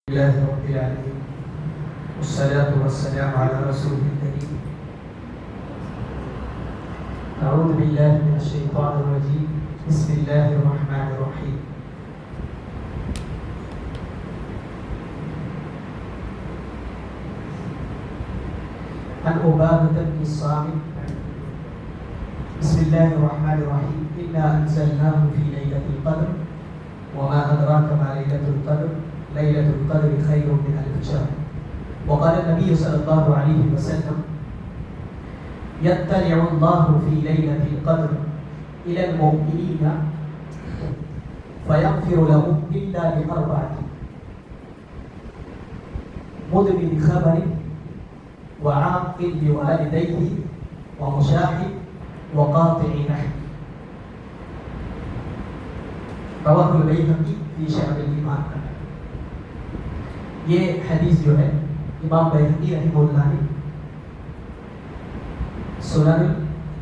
لله رب العالمين والصلاة والسلام على رسوله الكريم. أعوذ بالله من الشيطان الرجيم. بسم الله الرحمن الرحيم. عن عبادة بن الصامت. بسم الله الرحمن الرحيم. إنا أنزلناه في ليلة القدر وما أدراك ما ليلة القدر ليلة القدر خير من ألف شهر. وقال النبي صلى الله عليه وسلم يطلع الله في ليلة القدر إلى المؤمنين فيغفر لهم إلا بأربعة: مدمن خبر وعاق بوالديه ومشاحن وقاطع رحم. رواه البيهقي في شعب الإيمان. یہ حدیث جو ہے امام بیہقی رحمہ اللہ نے سنن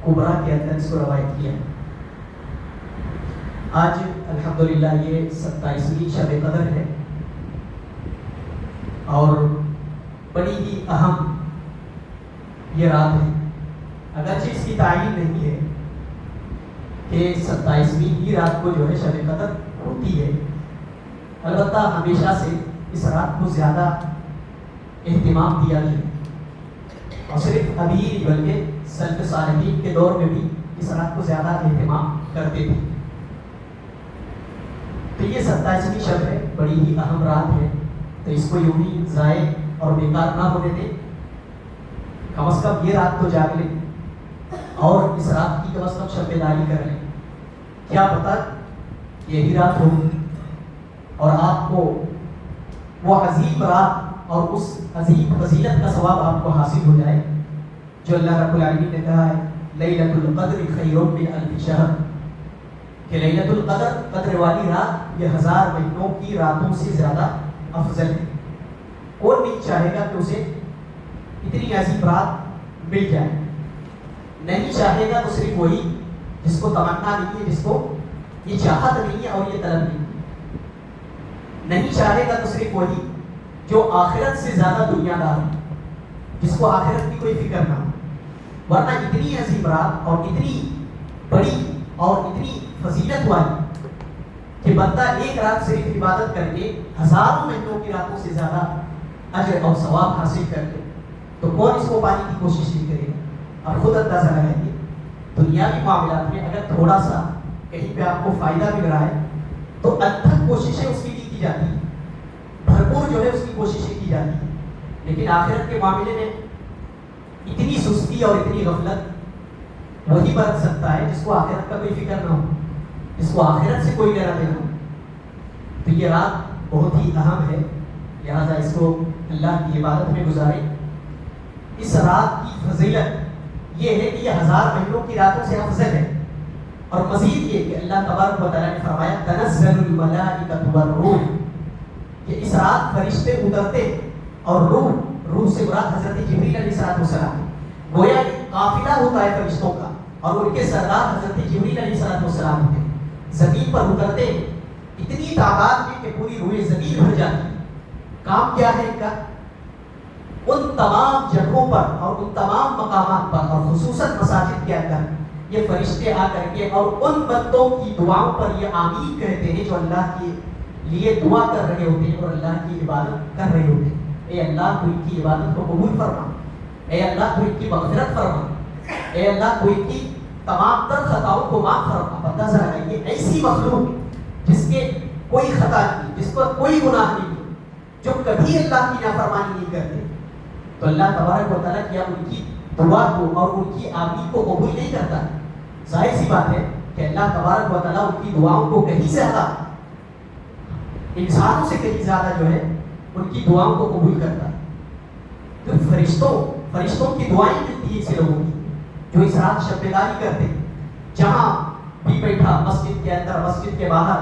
کبریٰ کے اندر اس کو روایت کیا. آج الحمدللہ یہ 27ویں شب قدر ہے اور بڑی ہی اہم یہ رات ہے. اگرچہ اس کی تعین نہیں ہے کہ 27ویں ہی رات کو جو ہے شب قدر ہوتی ہے، البتہ ہمیشہ سے اس رات کو زیادہ اہتمام دیا گیا اور صرف ابھی بلکہ سلف صالحین کے دور میں بھی اس رات کو زیادہ اہتمام کرتے تھے. تو یہ 27ویں شب ہے، بڑی ہی اہم رات ہے، تو اس کو یوں ہی ضائع اور بیکار نہ ہونے دیں. کم از کم یہ رات تو جاگ لیں اور اس رات کی کم از کم شب بیداری کر لیں. کیا پتہ یہی رات ہو اور آپ کو وہ عظیم رات اور اس عظیم فضیلت کا ثواب آپ کو حاصل ہو جائے جو اللہ رب العالمین نے کہا ہے لیلۃ القدر خیر من الف شہر، کہ لیلۃ القدر، قدر والی رات، یہ 1000 مہینوں کی راتوں سے زیادہ افضل ہے. کون نہیں چاہے گا کہ اسے اتنی عظیم رات مل جائے؟ نہیں چاہے گا تو صرف وہی جس کو تمنا نہیں ہے، جس کو یہ چاہت نہیں ہے اور یہ طلب نہیں ہے. نہیں چاہے گا تو صرف وہی جو آخرت سے زیادہ دنیا دار ہے، جس کو آخرت کی کوئی فکر نہ ہو. ورنہ اتنی عظیم رات اور اتنی بڑی اور اتنی فضیلت والی کہ بندہ ایک رات صرف عبادت کر کے 1000 مہینوں کی راتوں سے زیادہ اجر اور ثواب حاصل کر لے، تو کون اس کو پانے کی کوشش نہیں کرے گا؟ اب خود اندازہ لگائیے، دنیاوی معاملات میں اگر تھوڑا سا کہیں پہ آپ کو فائدہ مل رہا ہے تو انتھک کوششیں اس کے لیے کی جاتی ہیں، بھرپور جو ہے اس کی کوششیں کی جاتی ہیں. لیکن آخرت کے معاملے میں اتنی سستی اور اتنی غفلت وہی برت سکتا ہے جس کو آخرت کا کوئی فکر نہ ہو، جس کو آخرت سے کوئی لینا دینا ہو. تو یہ رات بہت ہی اہم ہے، لہٰذا اس کو اللہ کی عبادت میں گزاریں. اس رات کی فضیلت یہ ہے کہ یہ 1000 مہینوں کی راتوں سے افضل ہے. اور مزید یہ کہ اللہ تبارک و تعالیٰ نے فرمایا تنزل الملائکۃ والروح، کہ اس رات فرشتے اترتے اور روح سے مراد حضرت جبریل علیہ السلام، گویا کہ قافلہ ہوتا ہے فرشتوں کا اور ان کے سردار حضرت جبریل علیہ السلام ہوتے ہیں. زمین پر اترتے اتنی تعداد میں کہ پوری روئے زمین بھر جاتی ہے. کام کیا ہے ان کا؟ ان تمام جگہوں پر اور ان تمام مقامات پر اور خصوصاً مساجد کے اندر یہ فرشتے آ کر کے اور ان بندوں کی دعاؤں پر یہ آمین کہتے ہیں جو اللہ کے لیے دعا کر رہے ہوتے ہیں اور اللہ کی عبادت کر رہے ہوتے ہیں. اے اللہ تو ان کی عبادت کو قبول فرما، اے اللہ تو ان کی مغفرت فرما، اے اللہ تو ان کی تمام تر خطاؤں کو معاف فرما. اندازہ لگائیے ایسی مخلوق جس کے کوئی خطا نہیں، جس پر کوئی گناہ نہیں، جو کبھی اللہ کی نافرمانی نہیں کرتے، تو اللہ تبارک و تعالیٰ کیا ان کی دعا کو اور ان کی آمین کو قبول نہیں کرتا؟ ظاہر سی بات ہے کہ اللہ تبارک و تعالیٰ ان کی دعاؤں کو کہیں زیادہ، انسانوں سے کہیں زیادہ جو ہے ان کی دعاؤں کو قبول کرتا ہے. تو فرشتوں کی دعائیں ملتی ہیں ایسے لوگوں کی جو اس رات شب بیداری کرتے ہیں. جہاں بھی بیٹھا، مسجد کے اندر، مسجد کے باہر،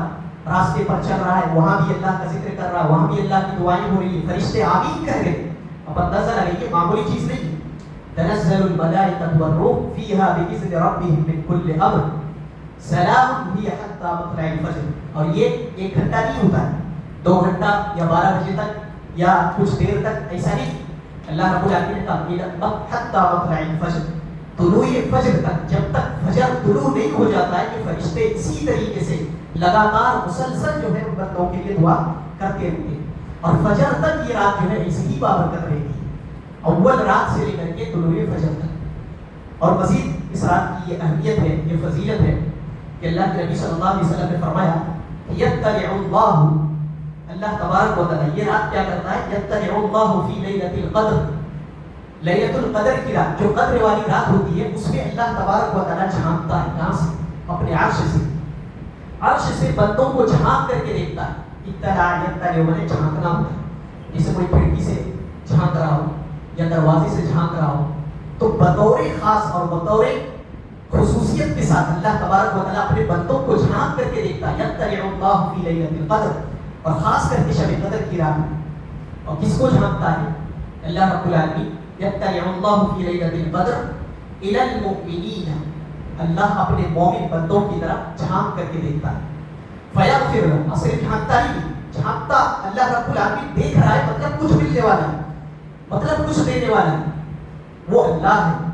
راستے پر چل رہا ہے، وہاں بھی اللہ کا ذکر کر رہا ہے، وہاں بھی اللہ کی دعائیں ہو رہی ہیں، فرشتے آمین کہہ رہے ہیں. اب اندازہ لگائیے، معمولی چیز نہیں. تنزل الملائکۃ والروح فیہا بإذن ربہم من کل امر سلام ہی حتی مطلع الفجر. اور یہ 1 گھنٹہ نہیں ہوتا ہے، 2 گھنٹہ یا 12 بجے تک یا کچھ دیر تک، ایسا نہیں. اللہ رب العالمین نے کہا حتی مطلع الفجر، طلوع فجر تک، جب تک فجر طلوع نہیں ہو جاتا ہے کہ فرشتے اسی طریقے سے لگاتار مسلسل جو ہے بندوں کے لیے دعا کرتے رہتے ہیں. اور فجر تک یہ رات جو ہے اسی ہی بابرکت رہتی ہے، اول رات سے لے کر کے طلوع فجر تک. اور مزید اس رات کی یہ اہمیت ہے، یہ فضیلت ہے کہ اللہ کے نبی صلی اللہ علیہ وسلم نے فرمایا یطلع اللہ تبارک و تعالی یہ رات کیا کرتا ہے، یطلع اللہ فی لیلۃ القدر، لیلۃ القدر کی رات جو قدر والی رات ہوتی ہے اس میں اللہ تبارک و تعالی جھانکتا ہے. کہاں سے؟ اپنے عرش سے بندوں کو جھانک کر کے دیکھتا ہے. اطلاع یطلع میں جھانکنا ہوتا ہے، جیسے کوئی کھڑکی سے جھانک رہا ہو یا دروازے سے جھانک رہا ہو، تو بطور خاص اور بطور خصوصیت کے ساتھ اللہ تبارک و تعالی اپنے بندوں کو جھانک کر کے دیکھتا ہے. یطلع اللہ فی لیلۃ القدر، اور خاص کر کے شب قدر کی رات میں. اور کس کو جھانکتا ہے؟ اللہ رب العالمین یطلع اللہ فی لیلۃ القدر الی المؤمنین، اللہ اپنے مومن بندوں کی طرف جھانک کر کے دیکھتا ہے. فیغفر لهم، صرف جھانکتا ہی نہیں، جھانکتا اللہ رب العالمین دیکھ رہا ہے، مطلب کچھ ملنے والا ہے، مطلب کچھ دینے والا ہے. وہ اللہ ہے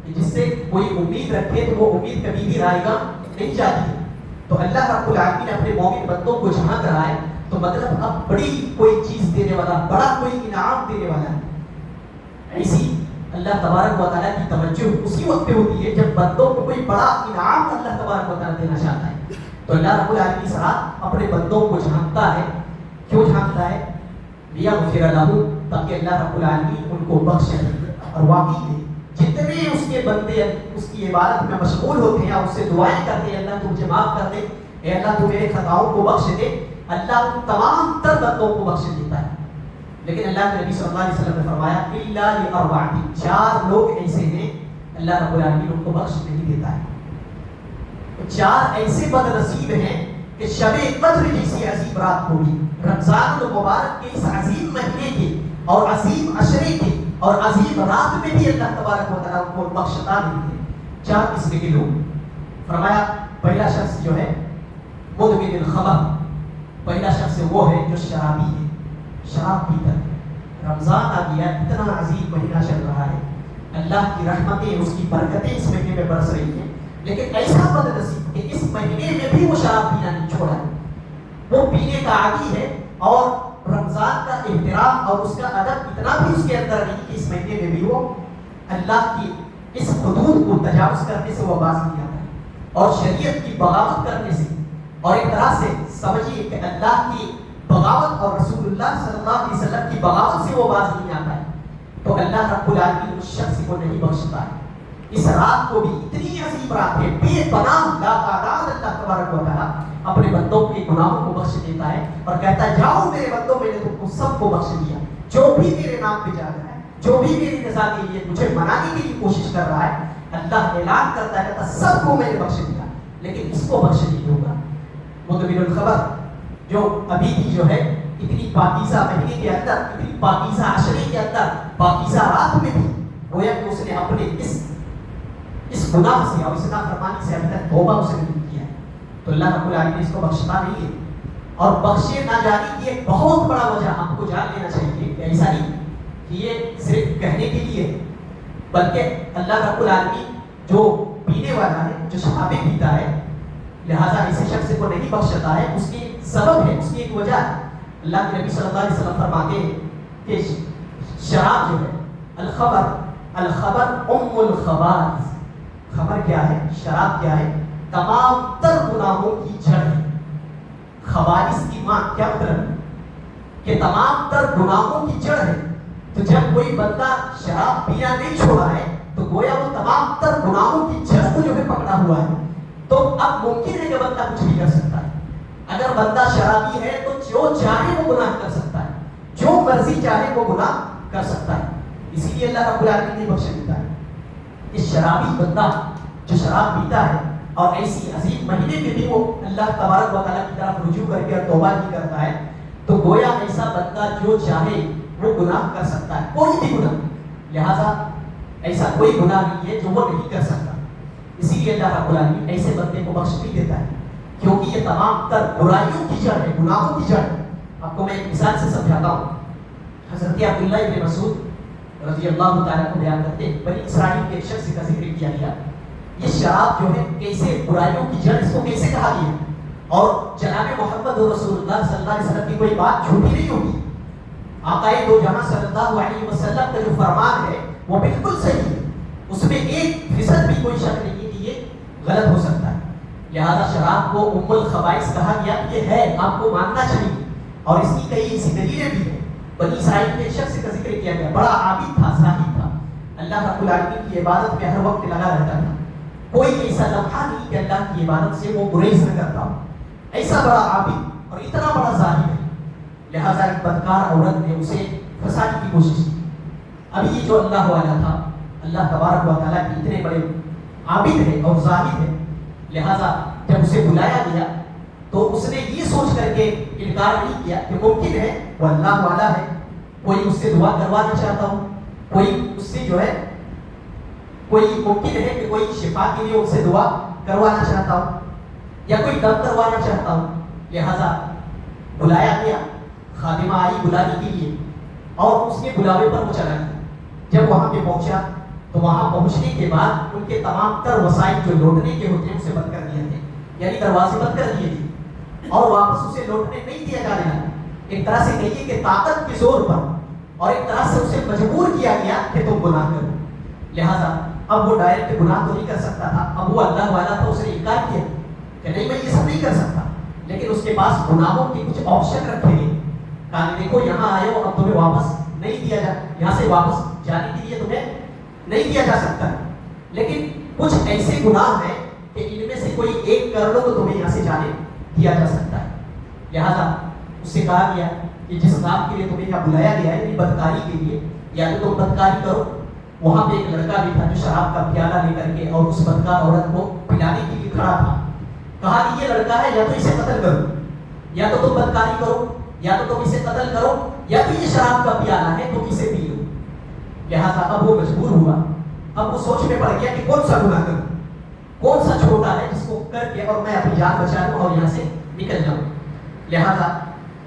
کہ جس سے کوئی امید رکھے تو وہ امید کبھی بھی رائے گا نہیں جاتی ہے. تو اللہ رب العالمین اپنے مومن بندوں کو جھانک رہا ہے، تو مطلب اب بڑی کوئی چیز دینے والا، بڑا کوئی انعام دینے والا ہے. ایسی اللہ تبارک و تعالیٰ کی توجہ اسی وقت پہ ہوتی ہے جب بندوں کو کوئی بڑا انعام اللہ تبارک و تعالیٰ دینا چاہتا ہے. تو اللہ رب العالمین اس رات اپنے بندوں کو جھانکتا ہے. کیوں جھانکتا ہے؟ لیغفر لهم، تاکہ اللہ رب العالمین ان کو بخش دے. اور واقعی ہے جتنے اس کے بندے اس کی عبادت میں مشغول ہوتے ہیں اور اس سے دعائیں کرتے ہیں اللہ تو مجھے معاف کر دے، اے اللہ تو میرے خطاؤں کو بخش دے، اللہ ان تمام تر بندوں کو بخش دیتا ہے. لیکن اللہ کے نبی صلی اللہ علیہ وسلم نے فرمایا الا لاربعۃ، 4 لوگ ایسے ہیں اللہ رب العالمین ان کو بخش نہیں دیتا ہے. 4 ایسے بد نصیب ہیں کہ شب قدر جیسی عظیم رات ہوگی، رمضان المبارک کے اس عظیم مہینے کے اور عظیم عشرے کے اور عظیم رات میں بھی اللہ تبارک و تعالیٰ کو بخشتا نہیں ہے. 4 قسم کے لوگ. فرمایا پہلا شخص جو ہے مدمن الخمر، پہلا شخص وہ ہے جو شرابی ہے، شراب پیتا ہے. رمضان آ گیا، اتنا عظیم مہینہ چل رہا ہے، اللہ کی رحمتیں اس کی برکتیں اس مہینے میں برس رہی ہیں، لیکن ایسا بد نصیب کہ اس مہینے میں بھی وہ شراب پینا نہیں چھوڑا ہے، وہ پینے کا عادی ہے. اور رمضان کا احترام اور اس کا ادب اتنا بھی اس کے اندر نہیں کہ اس مہینے میں بھی وہ اللہ کی اس حدود کو تجاوز کرنے سے وہ باز نہیں آتا ہے اور شریعت کی بغاوت کرنے سے، اور ایک طرح سے سمجھیے کہ اللہ کی بغاوت اور رسول اللہ صلی اللہ علیہ وسلم کی بغاوت سے وہ باز نہیں آتا ہے. تو اللہ رب العالمین اس شخص کو نہیں بخشتا ہے. اس رات کو بھی اتنی عظیم رات ہے، بے پناہ لاتعداد اللہ تبارک و تعالیٰ اپنے بندوں کے گناہوں کو بخش دیتا ہے اور کہتا ہے جاؤ میرے بندوں، میں نے تم کو سب کو بخش دیا. جو بھی میرے نام پہ جا رہا ہے، جو بھی میری رضا کے لیے مجھے منانے کی کوشش کر رہا ہے، اللہ اعلان کرتا ہے کہتا سب کو میں نے بخش دیا، لیکن اس کو بخش نہیں ہوگا. مدمن الخمر جو ابھی بھی جو ہے اتنی پاکیزہ مہینے کے اندر، اتنی پاکیزہ عشرے کے اندر، پاکیزہ رات میں بھی گویا کہ اس نے اپنے اس گناہ سے اور اس نافرمانی سے ابھی تک توبہ اس نے نہیں کیا ہے، تو اللہ رب العالمین اس کو بخشتا نہیں ہے. اور بخشے نہ جانے کی ایک بہت بڑا وجہ آپ کو جان لینا چاہیے کہ ایسا نہیں کہ یہ صرف کہنے کے لیے، بلکہ اللہ رب العالمین جو پینے والا ہے، جو شرابیں پیتا ہے، لہٰذا ایسے شخص کو نہیں بخشتا ہے. اس کی سبب ہے، اس کی ایک وجہ ہے. اللہ کے نبی صلی اللہ علیہ وسلم فرماتے ہیں کہ شراب جو ہے الخبر ام الخبائث، خبر کیا ہے؟ شراب کیا ہے؟ تمام تر گناہوں کی جڑ ہے. خبائث کی ماں کیا مطلب کہ تمام تر گناہوں کی جڑ ہے. تو جب کوئی بندہ شراب پینا نہیں چھوڑا ہے تو گویا وہ تمام تر گناہوں کی جڑ کو جو ہے پکڑا ہوا ہے. تو اب ممکن ہے کہ بندہ کچھ بھی کر سکتا ہے. اگر بندہ شرابی ہے تو جو چاہے وہ گناہ کر سکتا ہے، جو مرضی چاہے وہ گناہ کر سکتا ہے. اسی لیے اللہ رب العالمین نے بخش دیتا ہے. اس شرابی بندہ جو شراب پیتا ہے اور ایسی عظیم مہینے میں بھی وہ اللہ تبارک و تعالیٰ کی طرف رجوع کر کے اور توبہ نہیں کرتا ہے، تو گویا ایسا بندہ جو چاہے وہ گناہ کر سکتا ہے، کوئی بھی گناہ. لہذا ایسا کوئی گناہ نہیں ہے جو وہ نہیں کر سکتا. اسی لیے اللہ رب العالمین ایسے بندے کو بخش نہیں دیتا ہے، کیونکہ یہ تمام تر برائیوں کی جڑ ہے، گناہوں کی جڑ ہے. آپ کو میں ایک مثال سے سمجھاتا ہوں. حضرت عبداللہ ابن مسعود رضی اللہ تعالیٰ کو بیان کرتے ہیں بنی اسرائیل کے ایک شخص کا ذکر کیا گیا. یہ شراب جو ہے کیسے برائیوں کی جڑ اس کو کیسے کہا گیا, اور جناب محمد رسول اللہ صلی اللہ علیہ وسلم کی کوئی بات جھوٹی نہیں ہوگی. آقائے دو جہاں صلی اللہ علیہ وسلم کا جو فرمان ہے وہ بالکل صحیح ہے, اس میں 1% بھی کوئی شک نہیں ہے کہ یہ غلط ہو سکتا ہے. لہذا شراب کو ام الخبائث کہا گیا, یہ ہے, آپ کو ماننا چاہیے. اور اس کی کئی ایسی دلیلیں بھی ہیں. بنی اسرائیل کے شخص کا ذکر کیا گیا, بڑا عابد تھا, زاہد تھا, اللہ رب العالمین کی عبادت میں ہر وقت لگا رہتا تھا. کوئی ایسا لمحہ نہیں کہ اللہ کی عبادت سے وہ گریز نہ کرتا ہو. ایسا بڑا عابد اور اتنا بڑا زاہد ہے. لہذا ایک بدکار عورت نے اسے پھنسانے کی کوشش کی. ابھی یہ جو اللہ والا تھا, اللہ تبارک و تعالیٰ کے اتنے بڑے عابد ہے اور زاہد ہے, لہذا جب اسے بلایا گیا تو اس نے یہ سوچ کر کے انکار نہیں کیا کہ ممکن ہے وہ اللہ والا ہے, کوئی اس سے دعا کروانا چاہتا ہوں, کوئی اس سے جو ہے کوئی ممکن ہے کہ کوئی شفا کے لیے اس سے دعا کروانا چاہتا ہوں یا کوئی دم کروانا چاہتا ہوں. لہذا بلایا گیا, خادمہ آئی بلانے کے لیے اور اس کے بلاوے پر وہ چلا گیا. جب وہاں پہ پہنچا تو وہاں پہنچنے کے بعد ان کے تمام تر وسائل جو لوٹنے کے ہوتے ہیں اسے بند کر دیے تھے, یعنی دروازے بند کر دیے تھے اور واپس اسے لوٹنے نہیں دیا جانے لگا. ایک طرح سے کہیے کہ طاقت کے زور پر, اور ایک طرح سے اسے مجبور کیا گیا کہ تم گناہ کرو. لہذا اب وہ ڈائریکٹ گناہ تو نہیں کر سکتا تھا, اب وہ اللہ والا تھا, اس نے انکار کیا کہ نہیں میں یہ سب نہیں کر سکتا, لیکن اس کے پاس گناہوں کے کچھ آپشن رکھے گئے. کہا دیکھو یہاں آئے ہو, اب تمہیں واپس نہیں دیا جا, یہاں سے واپس جانے کے لیے تمہیں نہیں دیا جا سکتا, لیکن کچھ ایسے گناہ ہیں کہ ان میں سے کوئی ایک کر لو تو تمہیں یہاں سے جانے دیا جا سکتا ہے. لہذا اس سے کہا گیا کہ جس کام کے لیے تمہیں یہاں بلایا گیا ہے, یعنی بدکاری کے لیے, یا تو تم بدکاری کرو. وہاں پہ ایک لڑکا بھی تھا جو شراب کا پیالہ لے کر کے اور اس بدکار عورت کو پلانے کے لیے کھڑا تھا. کہا کہ یہ لڑکا ہے, یا تو اسے قتل کرو, یا تو تم بدکاری کرو, یا تو تم اسے قتل کرو, یا تو یہ شراب کا پیالہ ہے تم اسے پی لو. لہذا اب وہ مجبور ہوا, اب وہ سوچ میں پڑ گیا کہ کون سا گناہ کروں, کون سا چھوٹا ہے جس کو کر کے اور میں اپنی جان بچا لوں اور یہاں سے نکل جاؤں. لہذا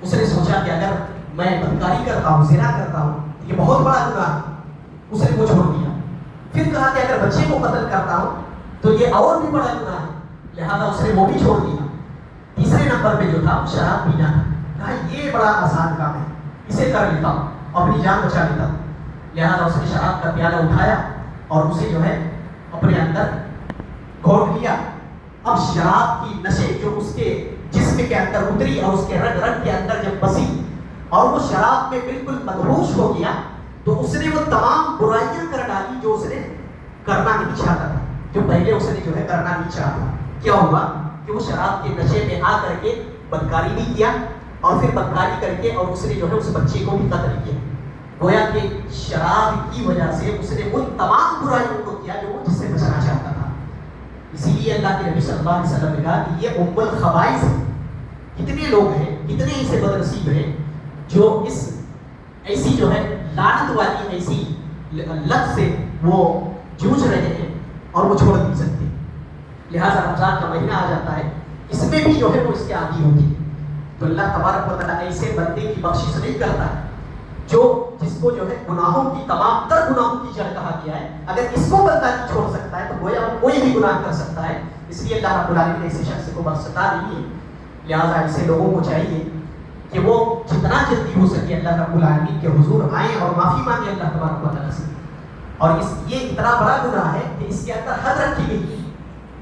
اس نے سوچا کہ اگر میں بدکاری کرتا ہوں, زنا کرتا ہوں, یہ بہت بڑا گناہ ہے. اس نے وہ چھوڑ دیا. پھر کہا کہ اگر بچے کو قتل کرتا ہوں تو یہ اور بھی بڑا گناہ ہے. لہذا اس نے وہ بھی چھوڑ دیا. تیسرے نمبر پہ جو تھا شراب پینا تھا. کہا یہ بڑا آسان کام ہے, اسے کر لیتا ہوں, اپنی جان بچا لیتا ہوں. لہذا اس نے شراب کا پیالہ اٹھایا اور اسے جو ہے اپنے اندر گھونٹ لیا. اب شراب کی نشے جو اس کے جسم کے اندر اتری اور اس کے رگ رگ کے اندر جب بسی اور وہ شراب میں بالکل مدہوش ہو گیا, تو اس نے وہ تمام برائیاں کر ڈالی جو اس نے کرنا نہیں چاہتا تھا, جو پہلے اس نے جو ہے کرنا نہیں چاہتا. کیا ہوا کہ وہ شراب کے نشے میں آ کر کے بدکاری بھی کیا, اور پھر بدکاری کر کے اور اس نے جو ہے اس بچے کو بھی قتل کیا. گویا کہ شراب کی وجہ سے اس نے ان تمام برائیوں کو کیا جو وہ جس سے بچنا چاہتا تھا. اسی لیے اللہ کے نبی صلی اللہ علیہ وسلم نے کہا کہ یہ ام الخبائث ہے. کتنے لوگ ہیں, کتنے ایسے بدنصیب ہیں جو اس ایسی جو ہے لعنت والی ایسی لت سے وہ جوجھ رہے ہیں اور وہ چھوڑ نہیں سکتے. لہٰذا رمضان کا مہینہ آ جاتا ہے, اس میں بھی جو ہے وہ اس کے عادی ہوتی ہے. تو اللہ تبارک و تعالیٰ ایسے بندے کی بخشش نہیں کرتا ہے جو جس کو جو ہے گناہوں کی تمام تر گناہوں کی جڑ کہا گیا ہے. اگر اس کو بندہ نہیں چھوڑ سکتا ہے تو گویا کوئی بھی گناہ کر سکتا ہے. اس لیے اللہ رب العالمین نے ایسے شخص کو بخشتا نہیں ہے. لہٰذا ایسے لوگوں کو چاہیے کہ وہ جتنا جلدی ہو سکے اللہ رب العالمین کے حضور آئیں اور معافی مانگیں اللہ تبارک و تعالیٰ سے. اور یہ اتنا بڑا گناہ ہے کہ اس کے اندر حد رکھی گئی ہے.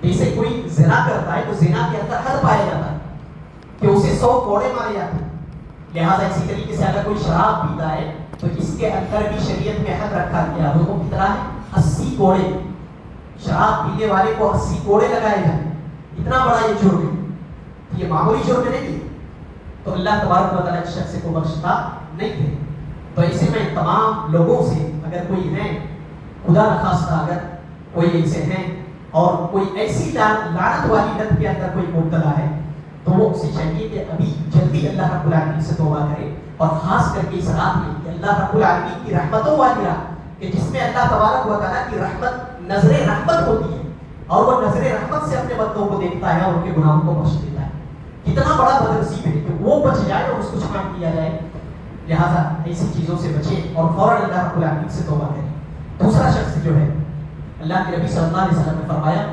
جیسے کوئی زنا کرتا ہے تو زنا کے اندر حد پایا جاتا ہے کہ اسے 100 کوڑے مارے جاتے ہیں. لہٰذا اسی طریقے سے اگر کوئی شراب پیتا ہے تو اس کے اندر بھی شریعت میں حد رکھا گیا ہے. وہ کتنا ہے 80 کوڑے. شراب پینے والے کو 80 کوڑے لگائے جائیں. اتنا بڑا یہ جرم ہے, یہ معمولی جرم نہیں ہے. تو اللہ تبارک و تعالیٰ شخص کو بخشتا نہیں ہے. تو ایسے میں تمام لوگوں سے اگر کوئی ہے, خدا نخواستہ اگر کوئی ایسے ہیں اور کوئی ایسی لعنت والی لت کے اندر کوئی مبتلا ہے, تو وہ اسے چاہیے کہ ابھی جلدی اللہ رب العالمین سے توبہ کرے. اور خاص کر کے اس رات میں کہ اللہ رب العالمین کی رحمتوں والی رات, کہ جس میں اللہ تبارک و تعالیٰ کی رحمت نظر رحمت ہوتی ہے اور وہ نظر رحمت سے اپنے بندوں کو دیکھتا ہے اور ان کے گناہوں کو بخش دیتا ہے. کتنا بڑا بدنصیب ہے کہ وہ بچ جائے اور اس کو چھپا دیا جائے. لہٰذا ایسی چیزوں سے بچیں اور فوراً اللہ رب العالمین سے توبہ کریں. دوسرا شخص جو ہے, اللہ کے نبی صلی اللہ علیہ وسلم نے فرمایا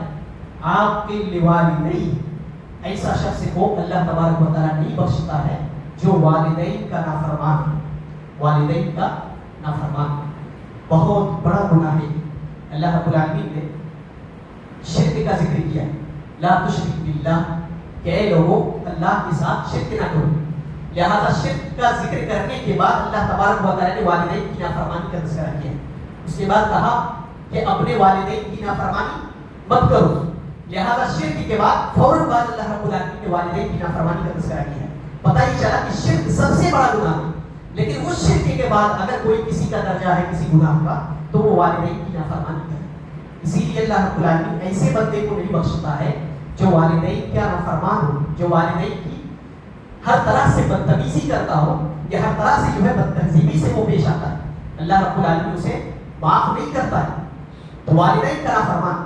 آپ کے لوالدین, ایسا شخص کو اللہ تبارک و تعالیٰ نہیں بخشتا ہے جو والدین کا نافرمان ہے. والدین کا نافرمان بہت بڑا گناہ ہے. اللہ رب العالمین نے شرک کا ذکر کیا, لا تشرک باللہ, کہ اے لوگوں اللہ کے ساتھ شرک نہ کرو. لہذا شرک کا ذکر کرنے کے بعد اللہ تبارک و تعالیٰ نے والدین کی نافرمانی کا تذکرہ کیا. اس کے بعد کہا کہ اپنے والدین کی نافرمانی مت کرو. لہذا شرک کے بعد فوراً بعد اللہ رب العالمین نے والدین کی نافرمانی کا تذکرہ کیا. پتہ ہی چلا کہ شرک سب سے بڑا گناہ ہے, لیکن اس شرک کے بعد اگر کوئی کسی کا درجہ ہے کسی گناہ کا تو وہ والدین کی نافرمانی کرے. اسی لیے اللہ رب العالمین ایسے بندے کو نہیں بخشتا ہے جو والدین کا نافرمان ہو, جو والدین کی ہر طرح سے بدتمیزی کرتا ہو یا ہر طرح سے جو ہے بد تہذیبی سے وہ پیش آتا ہے. اللہ رب العالمین اسے معاف نہیں کرتا ہے. تو والدین کا نافرمان,